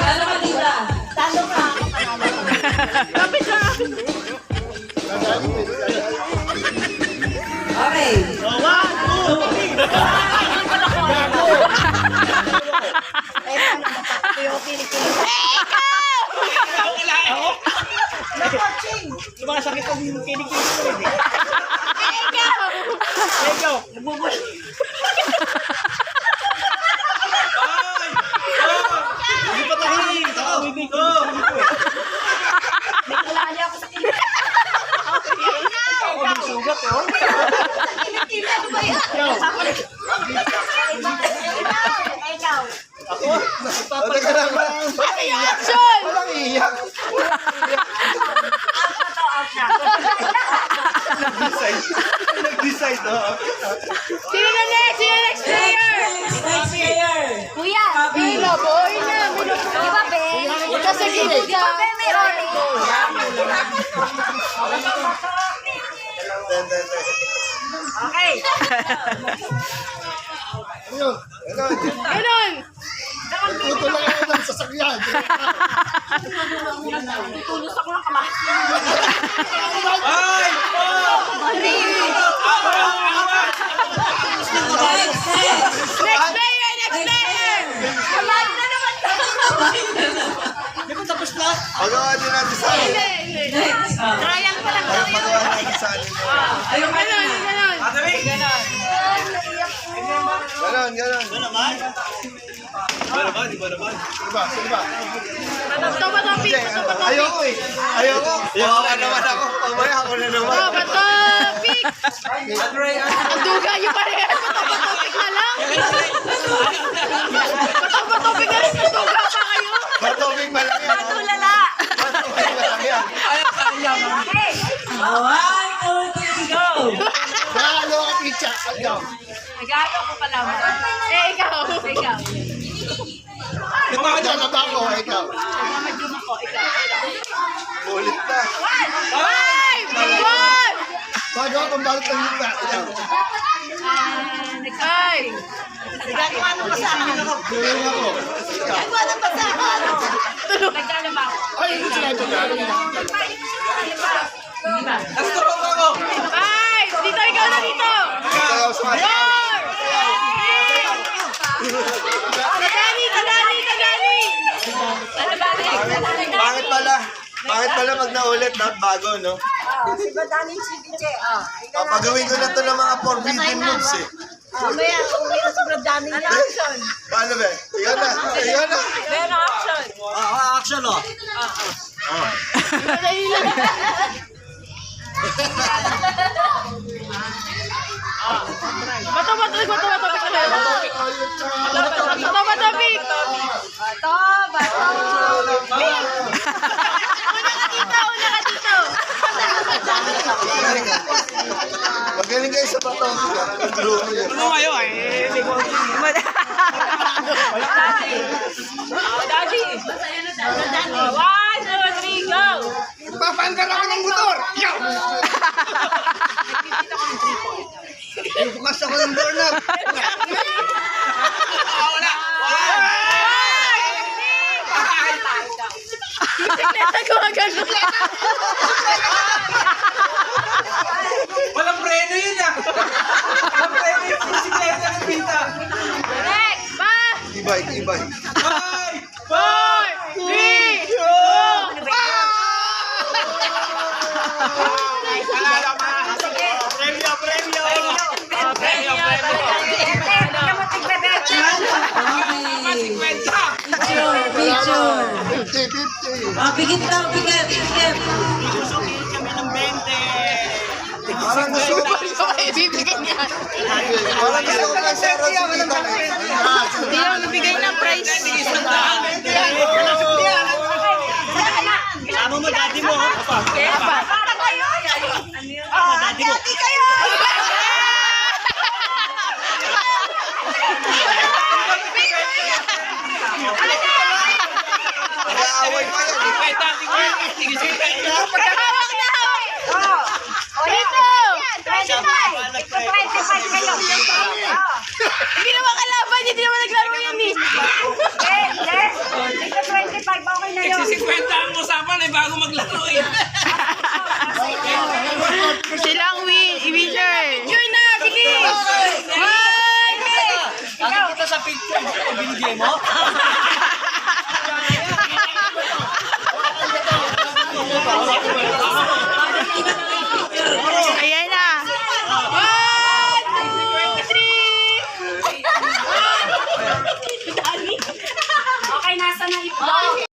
Ano ka dito? Talo ka. Kapit ka. Okay. 1, 2, 3. Sumasakit ang kinikis ko eh. Ikaw! Nagbubul! Ay! Hindi pa tahing! Saka wibig ko! Wala niya ako sa kinikis. Ako may sugat oh! Ano ba yan? Ikaw. Ako? Action! Walang iyak. Nag-decide, oh. Sino na next? Sino next player? Next player. Kuya. Bilo, boy na. Di ba, Ben? Ito sa gilid ka. Di ba, Ben? May rolling. Okay. Ayun. Ayun. Ganon. Puto lang ako ng sasakyan. Tulus ako ng kamay. Ay! Next player! Next player! Kamay na naman Di ba tapos na? Pagawa din natin sa akin. Trial pa lang daw yun. Pagawa natin sa akin. Ayun, ganon, ganon. Atawin! Ganon, ganon. Ano naman? Iba naman, iba naman. Diba? Diba? Bato, bato, pick. Bato, bato, pick. Ayoko eh. Ayoko. Kawawa naman ako. Mamaya ako na naman. Oh, bato, pick. Atray, Ang duga niyo pa rin. Bato, bato, pick na lang. Bato, bato, pick na rin. Ang duga pa kayo. Batobing malaki yan. Tulala. Batobing malaki yan. Okay. 1, 2, 3, go! Nahalo ka pizza. Ayaw. Nag-aagaw ko pala mo. Ikaw. Ikaw. Diyan na ako. Ikaw. Nagmamadyum ako. Ikaw. Ulit na. 5, 4. Bago akong balik ng lupa. Ikaw. Ay. Nagagawa ng pasahan. Gawin ako. Ikaw. Nagagawa ng pasahan. Tulog. Nagdalama ako. Ay, hindi sila ito na. Astro ako! 5. Dito, ikaw na dito. Ikaw sumali. 4. Tagani, tagani, tagani. Pangit pala. Pangit pala pag naulit. Dapat bago, no? Si Badani, si DJ. Papagawin ko na to ng mga forbidden moves eh. Mamaya, uwi na si Badani niya. Action. Paano ba? Iyan na. Iyan na. Pero action. Action oh! Bato, bato, bato, bato, bato, bato, bato, pick. Bato, bato, pick. Una ka dito, una ka dito. Magaling kayo sa bato. Ano kayo eh? Hindi ko... Daddy. 1, 2, 3, go. Papanggal ako ng motor! Ikaw! Bukas ako ng doorknob! Bisikleta ko agad. Walang preno yun ah! Walang preno yung bisikleta ng pinta! Next, pa. E-bike, e-bike. 5, 4, 3, 2, Premyo! Premyo! Premyo, Picture, picture. 50-50. Pigit lang, pigit, pigit. Susukin kami ng 20! Parang gusto ko. ibibigay niya. Parang gusto ko ng zero sa kita. Hindi lang nabigay ng price. Kasama mo daddy mo, papa. Para kayo. Daddy mo. Daddy kayo. Nag-aaway pa yan. Pagkakawak na hawak. Dito. 25. 25 kayo. Hindi naman kalaban. Hindi naman naglaro. Silang winner. Picture na, sige! One! Bakit kita sa picture? Binigay mo?